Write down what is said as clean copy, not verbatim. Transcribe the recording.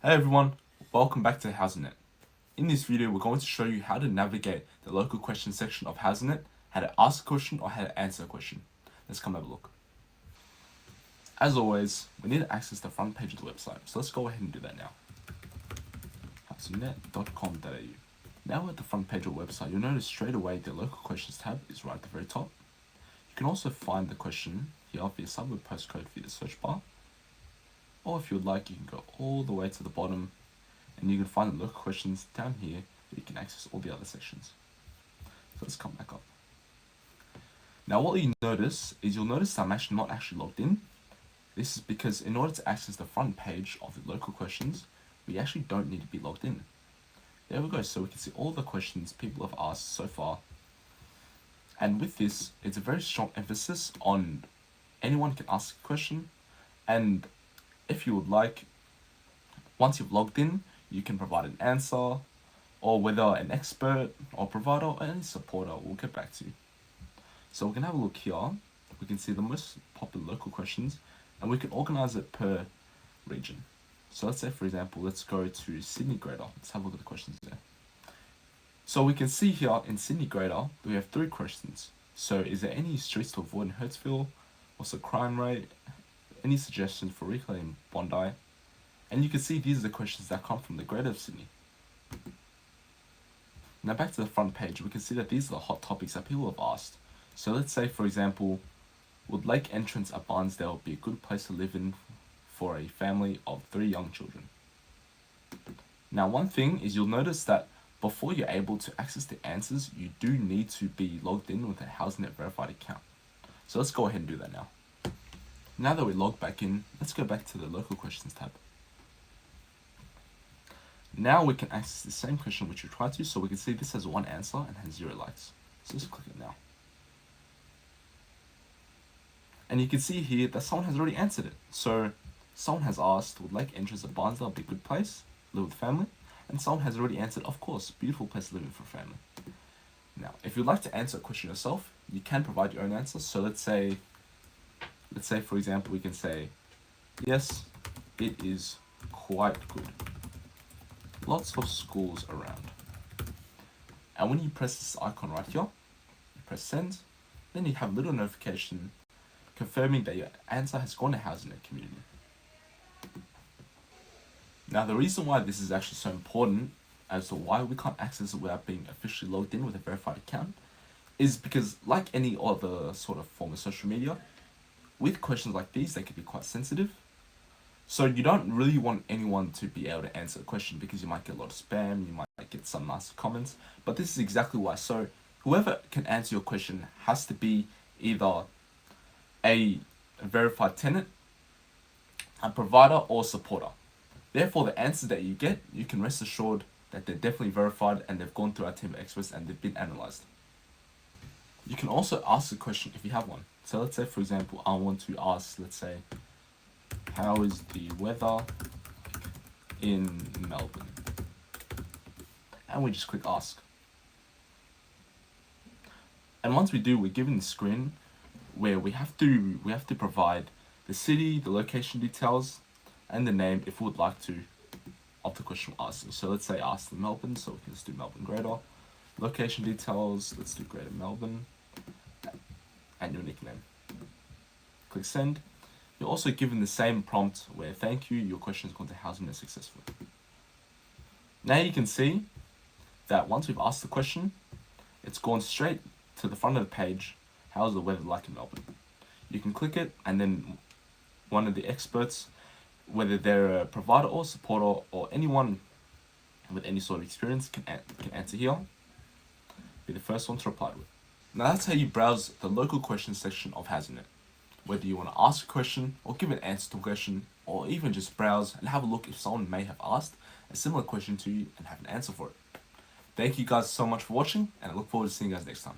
Hey everyone, welcome back to Housingnet. In this video, we're going to show you how to navigate the local question section of Housingnet, how to ask a question or how to answer a question. Let's come have a look. As always, we need to access the front page of the website, so let's go ahead and do that now. Housingnet.com.au. Now we're at the front page of the website, you'll notice straight away the local questions tab is right at the very top. You can also find the question here via suburb postcode via the search bar. Or if you would like, you can go all the way to the bottom and you can find the local questions down here that you can access all the other sections. So let's come back up. Now what you notice is you'll notice I'm actually not logged in. This is because in order to access the front page of the local questions, we actually don't need to be logged in. There we go, so we can see all the questions people have asked so far. And with this, it's a very strong emphasis on anyone can ask a question, and if you would like, once you've logged in, you can provide an answer, or whether an expert or provider or any supporter will get back to you. So we can have a look here. We can see the most popular local questions, and we can organize it per region. So let's say, for example, let's go to Sydney Greater. Let's have a look at the questions there. So we can see here in Sydney Greater, we have 3 questions. So is there any streets to avoid in Hurstville? What's the crime rate? Any suggestions for reclaiming Bondi? And you can see these are the questions that come from the Greater of Sydney. Now back to the front page, we can see that these are the hot topics that people have asked. So let's say, for example, would lake entrance at Barnsdale be a good place to live in for a family of 3 young children? Now one thing is you'll notice that before you're able to access the answers, you do need to be logged in with a Housingnet verified account. So let's go ahead and do that now. Now that we log back in, let's go back to the local questions tab. Now we can access the same question which we tried to, so we can see this has 1 answer and has 0 likes. So let's click it now. And you can see here that someone has already answered it. So someone has asked, would lake entrance at Barnsdale be a good place, live with family? And someone has already answered, of course, beautiful place to live in for family. Now, if you'd like to answer a question yourself, you can provide your own answer. So let's say for example, we can say, yes, it is quite good. Lots of schools around. And when you press this icon right here, you press send, then you have a little notification confirming that your answer has gone to Housingnet community. Now the reason why this is actually so important as to why we can't access it without being officially logged in with a verified account is because, like any other sort of form of social media, with questions like these, they can be quite sensitive. So you don't really want anyone to be able to answer a question because you might get a lot of spam, you might get some nasty comments, but this is exactly why. So whoever can answer your question has to be either a verified tenant, a provider, or supporter. Therefore, the answers that you get, you can rest assured that they're definitely verified and they've gone through our team of experts and they've been analyzed. You can also ask a question if you have one. So let's say, for example, I want to ask, let's say, how is the weather in Melbourne? And we just click ask. And once we do, we're given the screen where we have to provide the city, the location details, and the name if we would like to of the question we're asking. So let's say ask the Melbourne, so we can just do Melbourne Greater. Location details, let's do Greater Melbourne. And your nickname. Click send. You're also given the same prompt where thank you, your question has gone to Housingnet successfully. Now you can see that once we've asked the question, it's gone straight to the front of the page. How's the weather like in Melbourne? You can click it and then one of the experts, whether they're a provider or supporter or anyone with any sort of experience can answer here. Be the first one to reply to it. Now that's how you browse the local questions section of Housingnet. Whether you want to ask a question or give an answer to a question, or even just browse and have a look if someone may have asked a similar question to you and have an answer for it. Thank you guys so much for watching, and I look forward to seeing you guys next time.